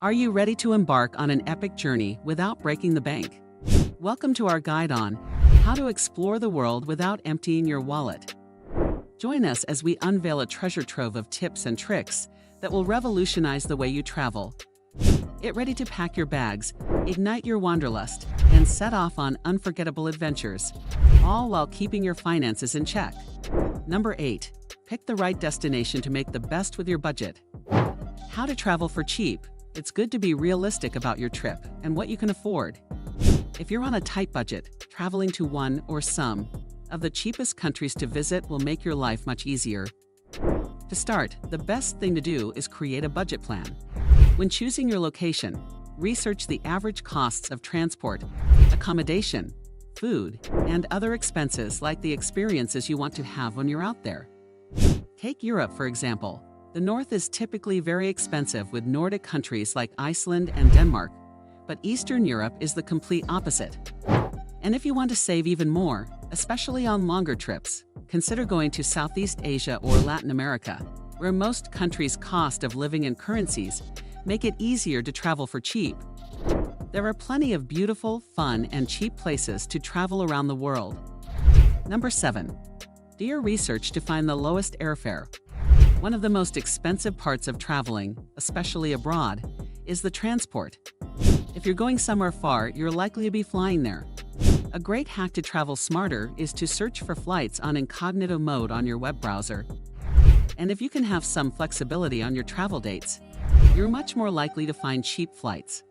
Are you ready to embark on an epic journey without breaking the bank? Welcome to our guide on how to explore the world without emptying your wallet. Join us as we unveil a treasure trove of tips and tricks that will revolutionize the way you travel. Get ready to pack your bags, ignite your wanderlust, and set off on unforgettable adventures, all while keeping your finances in check. Number 8. Pick the right destination to make the best with your budget. How to travel for cheap. It's good to be realistic about your trip and what you can afford. If you're on a tight budget, traveling to one or some of the cheapest countries to visit will make your life much easier. To start, the best thing to do is create a budget plan. When choosing your location, research the average costs of transport, accommodation, food, and other expenses like the experiences you want to have when you're out there. Take Europe, for example. The north is typically very expensive with Nordic countries like Iceland and Denmark, but Eastern Europe is the complete opposite. And if you want to save even more, especially on longer trips, consider going to Southeast Asia or Latin America, where most countries' cost of living and currencies make it easier to travel for cheap. There are plenty of beautiful, fun, and cheap places to travel around the world. Number 7. Do your research to find the lowest airfare. One of the most expensive parts of traveling, especially abroad, is the transport. If you're going somewhere far, you're likely to be flying there. A great hack to travel smarter is to search for flights on incognito mode on your web browser. And if you can have some flexibility on your travel dates, you're much more likely to find cheap flights.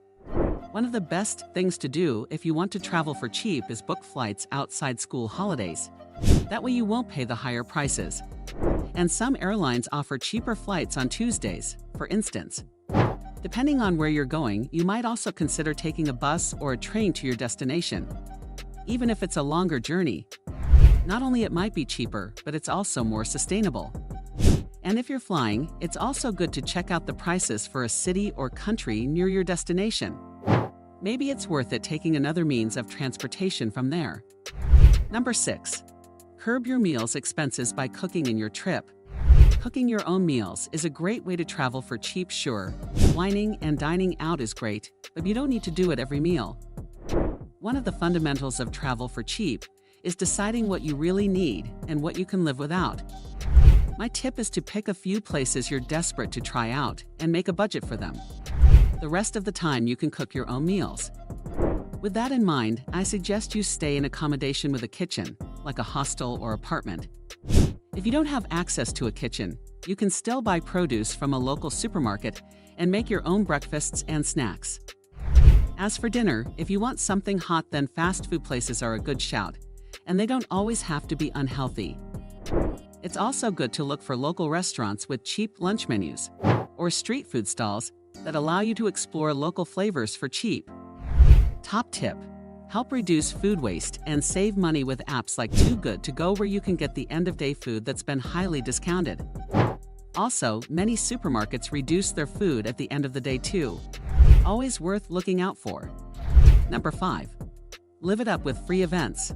One of the best things to do if you want to travel for cheap is book flights outside school holidays. That way you won't pay the higher prices. And some airlines offer cheaper flights on Tuesdays, for instance. Depending on where you're going, you might also consider taking a bus or a train to your destination. Even if it's a longer journey, not only it might be cheaper, but it's also more sustainable. And if you're flying, it's also good to check out the prices for a city or country near your destination. Maybe it's worth it taking another means of transportation from there. Number 6. Curb your meals expenses by cooking in your trip. Cooking your own meals is a great way to travel for cheap, sure. Wining and dining out is great, but you don't need to do it every meal. One of the fundamentals of travel for cheap is deciding what you really need and what you can live without. My tip is to pick a few places you're desperate to try out and make a budget for them. The rest of the time you can cook your own meals. With that in mind, I suggest you stay in accommodation with a kitchen, like a hostel or apartment. If you don't have access to a kitchen, you can still buy produce from a local supermarket and make your own breakfasts and snacks. As for dinner, if you want something hot, then fast food places are a good shout, and they don't always have to be unhealthy. It's also good to look for local restaurants with cheap lunch menus, or street food stalls that allow you to explore local flavors for cheap. Top tip: help reduce food waste and save money with apps like Too Good to Go, where you can get the end-of-day food that's been highly discounted. Also, many supermarkets reduce their food at the end of the day too. Always worth looking out for. Number 5. Live it up with free events.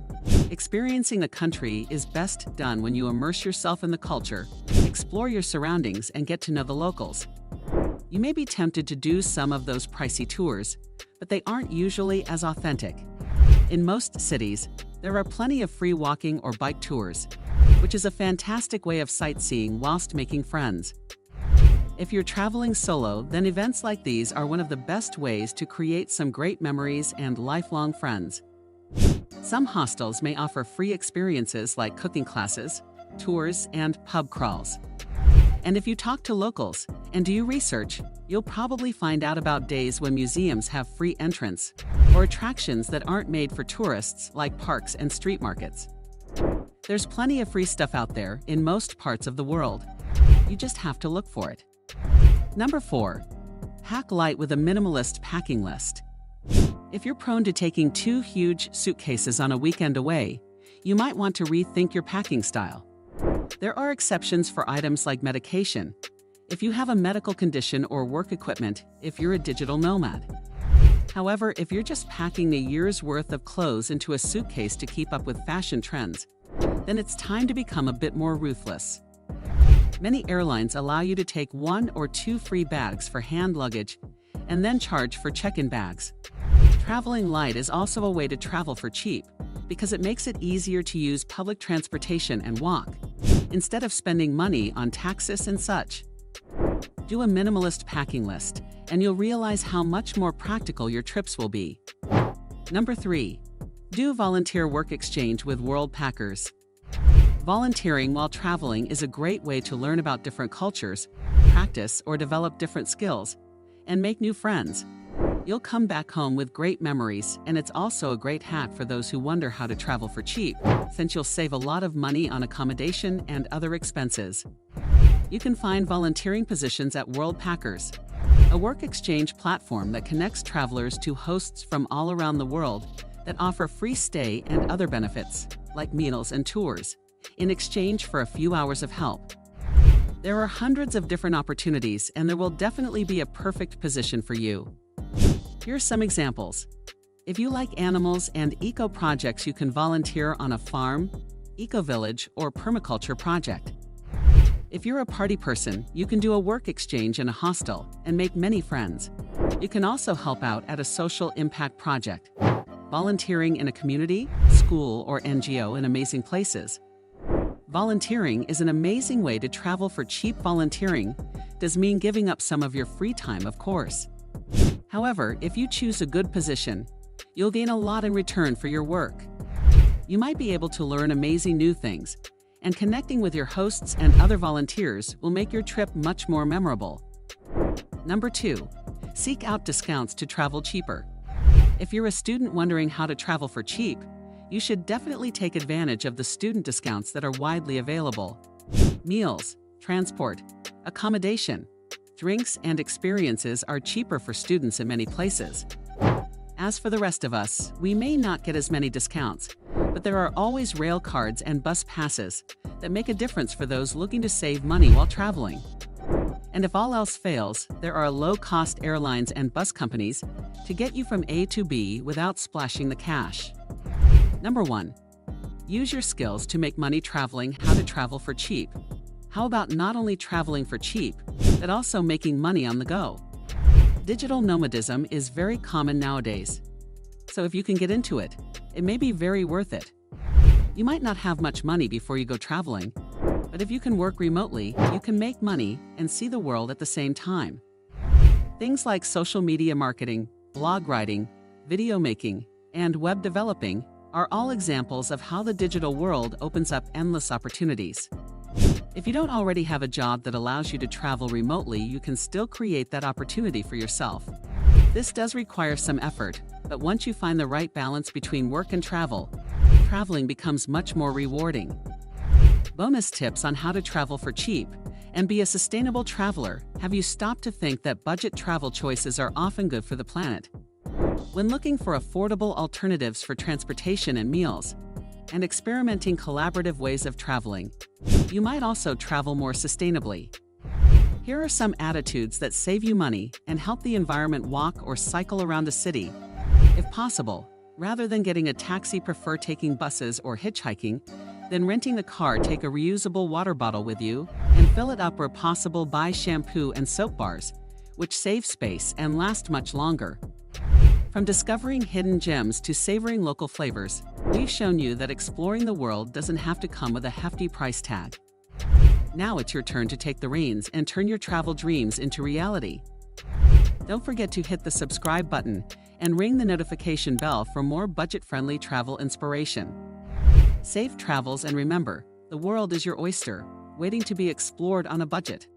Experiencing a country is best done when you immerse yourself in the culture, explore your surroundings, and get to know the locals. You may be tempted to do some of those pricey tours, but they aren't usually as authentic. In most cities, there are plenty of free walking or bike tours, which is a fantastic way of sightseeing whilst making friends. If you're traveling solo, then events like these are one of the best ways to create some great memories and lifelong friends. Some hostels may offer free experiences like cooking classes, tours, and pub crawls. And if you talk to locals and do your research, you'll probably find out about days when museums have free entrance, or attractions that aren't made for tourists like parks and street markets. There's plenty of free stuff out there in most parts of the world. You just have to look for it. Number 4. Pack light with a minimalist packing list. If you're prone to taking 2 huge suitcases on a weekend away, you might want to rethink your packing style. There are exceptions for items like medication, if you have a medical condition, or work equipment if you're a digital nomad. However, if you're just packing a year's worth of clothes into a suitcase to keep up with fashion trends, then it's time to become a bit more ruthless. Many airlines allow you to take 1 or 2 free bags for hand luggage and then charge for check-in bags. Traveling light is also a way to travel for cheap, because it makes it easier to use public transportation and walk, instead of spending money on taxis and such. Do a minimalist packing list, and you'll realize how much more practical your trips will be. Number 3. Do volunteer work exchange with world packers. Volunteering while traveling is a great way to learn about different cultures, practice or develop different skills, and make new friends. You'll come back home with great memories, and it's also a great hack for those who wonder how to travel for cheap, since you'll save a lot of money on accommodation and other expenses. You can find volunteering positions at World Packers, a work exchange platform that connects travelers to hosts from all around the world that offer free stay and other benefits, like meals and tours, in exchange for a few hours of help. There are hundreds of different opportunities, and there will definitely be a perfect position for you. Here's some examples. If you like animals and eco projects, you can volunteer on a farm, eco-village, or permaculture project. If you're a party person, you can do a work exchange in a hostel and make many friends. You can also help out at a social impact project, volunteering in a community, school, or NGO in amazing places. Volunteering is an amazing way to travel for cheap. Volunteering does mean giving up some of your free time, of course. However, if you choose a good position, you'll gain a lot in return for your work. You might be able to learn amazing new things, and connecting with your hosts and other volunteers will make your trip much more memorable. Number 2. Seek out discounts to travel cheaper. If you're a student wondering how to travel for cheap, you should definitely take advantage of the student discounts that are widely available. Meals, transport, accommodation, drinks, and experiences are cheaper for students in many places. As for the rest of us, we may not get as many discounts, but there are always rail cards and bus passes that make a difference for those looking to save money while traveling. And if all else fails, there are low-cost airlines and bus companies to get you from A to B without splashing the cash. Number 1. Use your skills to make money traveling. How to travel for cheap. How about not only traveling for cheap, but also making money on the go? Digital nomadism is very common nowadays. So if you can get into it, it may be very worth it. You might not have much money before you go traveling, but if you can work remotely, you can make money and see the world at the same time. Things like social media marketing, blog writing, video making, and web developing are all examples of how the digital world opens up endless opportunities. If you don't already have a job that allows you to travel remotely, you can still create that opportunity for yourself. This does require some effort, but once you find the right balance between work and travel, traveling becomes much more rewarding. Bonus tips on how to travel for cheap and be a sustainable traveler. Have you stopped to think that budget travel choices are often good for the planet? When looking for affordable alternatives for transportation and meals, and experimenting collaborative ways of traveling, you might also travel more sustainably. Here are some attitudes that save you money and help the environment. Walk or cycle around a city. If possible, rather than getting a taxi, prefer taking buses or hitchhiking. Then renting a car, take a reusable water bottle with you and fill it up where possible. Buy shampoo and soap bars, which save space and last much longer. From discovering hidden gems to savoring local flavors, we've shown you that exploring the world doesn't have to come with a hefty price tag. Now it's your turn to take the reins and turn your travel dreams into reality. Don't forget to hit the subscribe button and ring the notification bell for more budget-friendly travel inspiration. Safe travels, and remember, the world is your oyster, waiting to be explored on a budget.